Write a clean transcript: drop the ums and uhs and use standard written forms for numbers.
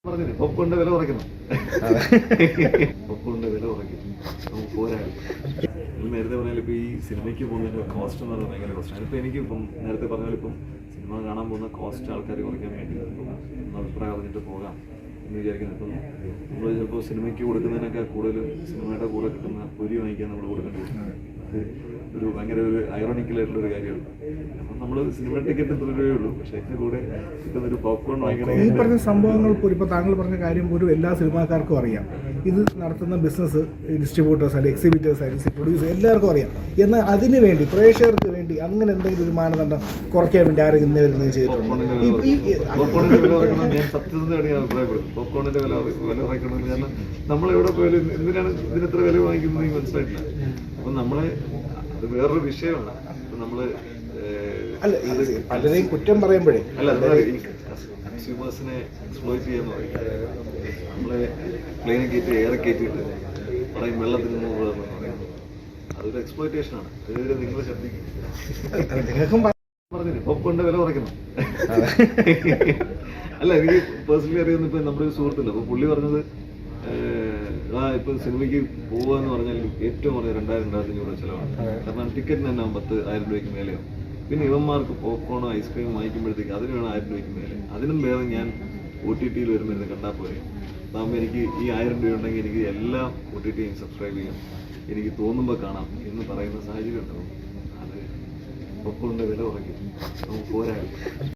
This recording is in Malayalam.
പറഞ്ഞില്ലേ പോപ്കോണിന്റെ വില കുറയ്ക്കണം. പോപ്കോണിന്റെ വില കുറയ്ക്കും നമുക്ക് പോരായിരുന്നു. നേരത്തെ പറഞ്ഞാൽ ഇപ്പൊ ഈ സിനിമയ്ക്ക് പോകുന്നതിന്റെ കോസ്റ്റ് എന്ന് പറഞ്ഞാൽ ഭയങ്കര കോസ്റ്റാണ്. ഇപ്പൊ എനിക്ക് ഇപ്പം നേരത്തെ പറഞ്ഞാൽ ഇപ്പം സിനിമ കാണാൻ പോകുന്ന കോസ്റ്റ് ആൾക്കാർ കുറയ്ക്കാൻ വേണ്ടി ഒന്ന് അഭിപ്രായം പറഞ്ഞിട്ട് പോകാം എന്ന് വിചാരിക്കുന്നത്. ഇപ്പം നമ്മൾ ചിലപ്പോൾ സിനിമയ്ക്ക് കൊടുക്കുന്നതിനൊക്കെ കൂടുതൽ സിനിമയുടെ കൂടെ കിട്ടുന്ന പൊരി വാങ്ങിക്കാൻ നമ്മൾ കൊടുക്കേണ്ടി വരും. ഒരു ഭയങ്കര ഒരു ഐറോണിക്കലായിട്ടുള്ള ഒരു കാര്യമാണ്. അപ്പം നമ്മൾ സിനിമ ടിക്കറ്റ് 3 രൂപയേ ഉള്ളൂ, പക്ഷേ അതിന് കൂടെ കിട്ടുന്ന ഒരു പോപ്കോൺ വാങ്ങിക്കണേ. ഈ പറഞ്ഞ സംഭവങ്ങൾ ഇപ്പോൾ താങ്കൾ പറഞ്ഞ കാര്യം ഒരു എല്ലാ സിനിമാക്കാർക്കും അറിയാം. ഇത് നടത്തുന്ന ബിസിനസ് ഡിസ്ട്രിബ്യൂട്ടേഴ്സ് ആയാലും എക്സിബിറ്റേഴ്സ് ആയാലും പ്രൊഡ്യൂസർ എല്ലാവർക്കും അറിയാം. എന്നാൽ അതിന് വേണ്ടി പ്രേക്ഷകർക്ക് വേണ്ടി അങ്ങനെ എന്തെങ്കിലും ഒരു മാനദണ്ഡം കുറയ്ക്കാൻ വേണ്ടി ആരും ഇന്നേ വരുന്നത് ചെയ്തിട്ടുണ്ട്. പോപ്കോണിന്റെ വില കുറയ്ക്കണം ഞാൻ സത്യസന്ധമായിട്ട് ഞാൻ അഭിപ്രായപ്പെടും. പോപ്കോണിന്റെ വില കുറയ്ക്കണമെന്ന്. കാരണം നമ്മളെവിടെ പോയാലും എന്തിനാണ് ഇതിനെത്ര വില വാങ്ങിക്കുന്നത് മനസ്സിലായിട്ടില്ല. അപ്പം നമ്മളെ അത് വേറൊരു വിഷയമാണ്. നമ്മള് അല്ല പലരെയും കുറ്റം പറയുമ്പോഴേ അല്ല കൺസ്യൂമേഴ്സിനെ എക്സ്പ്ലോയിറ്റ് ചെയ്യാന്ന് പറയും. നമ്മളെ പ്ലെയിനിൽ കയറ്റി എയർ കയറ്റിയിട്ട് പറയും വെള്ളത്തിന് 100 രൂപ എന്ന് പറയുന്നത് അതൊരു എക്സ്പ്ലോയിറ്റേഷൻ ആണ്. അതുവരെ നിങ്ങൾ ശ്രദ്ധിക്കും. പറഞ്ഞില്ലേ പോപ്കോണിന്റെ വില കുറയ്ക്കണം. അല്ല എനിക്ക് പേഴ്സണലി അറിയുന്ന ഇപ്പൊ നമ്മുടെ ഒരു സുഹൃത്തുണ്ട്. അപ്പൊ പുള്ളി പറഞ്ഞത് ഇപ്പൊ സിനിമയ്ക്ക് പോവാന്ന് പറഞ്ഞാൽ ഏറ്റവും പറഞ്ഞ 2000-2500 രൂപ ചിലവാണ്. കാരണം ടിക്കറ്റിന് തന്നെ 10,000 രൂപയ്ക്ക് മേലെയാവും. പിന്നെ ഇവന്മാർക്ക് പോപ്കോണോ ഐസ്ക്രീം വാങ്ങിക്കുമ്പോഴത്തേക്ക് അതിന് വേണം 1000 രൂപയ്ക്ക് മേലെ. അതിനും വേറെ ഞാൻ OTT-യിൽ വരുമ്പോൾ കണ്ടാൽ പോലെ അതാകുമ്പോൾ എനിക്ക് ഈ 1000 രൂപ ഉണ്ടെങ്കിൽ എനിക്ക് എല്ലാ OTT-യും സബ്സ്ക്രൈബ് ചെയ്യാം, എനിക്ക് തോന്നുമ്പോൾ കാണാം എന്ന് പറയുന്ന സാഹചര്യം ഉണ്ടാവും. അത് പോപ്കോണിന്റെ വില കുറയ്ക്കും നമുക്ക് പോരായിരുന്നു.